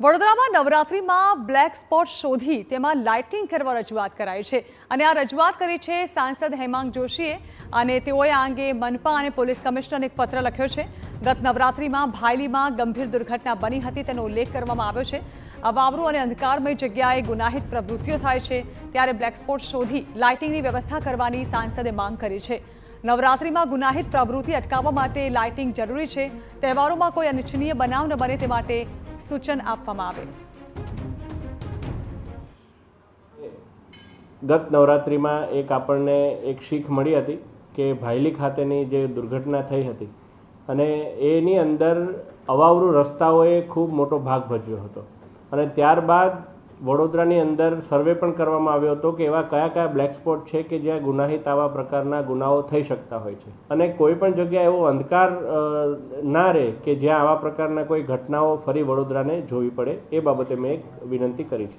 વડોદરામાં નવરાત્રિમાં black spot શોધી તેમાં લાઇટિંગ કરવા રજૂઆત કરાઈ છે અને આ રજૂઆત કરી છે સાંસદ હેમાંગ જોશીએ અને તેઓએ આ અંગે મનપા અને પોલીસ કમિશનરને એક પત્ર લખ્યો છે। ગત નવરાત્રિમાં ભાયલીમાં ગંભીર દુર્ઘટના બની હતી તેનો ઉલ્લેખ કરવામાં આવ્યો છે। અવાવરું અને અંધકારમય જગ્યાએ ગુનાહિત પ્રવૃત્તિઓ થાય છે ત્યારે બ્લેક સ્પોટ શોધી લાઇટિંગની વ્યવસ્થા કરવાની સાંસદે માંગ કરી છે। નવરાત્રિમાં ગુનાહિત પ્રવૃત્તિ અટકાવવા માટે લાઇટિંગ જરૂરી છે। તહેવારોમાં કોઈ અનિચ્છનીય બનાવ ન બને તે માટે સૂચન આપવામાં આવે। ગત નવરાત્રિમાં આપણને એક શીખ મળી હતી કે ભાયલી ખાતેની જે દુર્ઘટના થઈ હતી અને એની અંદર અવાવરું રસ્તાઓએ ખૂબ મોટો ભાગ ભજવ્યો હતો અને ત્યારબાદ વડોદરાની અંદર સર્વે પણ કરવામાં આવ્યો હતો કે એવા કયા કયા બ્લેક સ્પોટ છે કે જ્યાં ગુનાહિત આવા પ્રકારના ગુનાઓ થઈ શકતા હોય છે અને કોઈ પણ જગ્યાએ એવો અંધકાર ના રહે કે જ્યાં આવા પ્રકારના કોઈ ઘટનાઓ ફરી વડોદરાને જોવી પડે, એ બાબતે મેં એક વિનંતી કરી છે।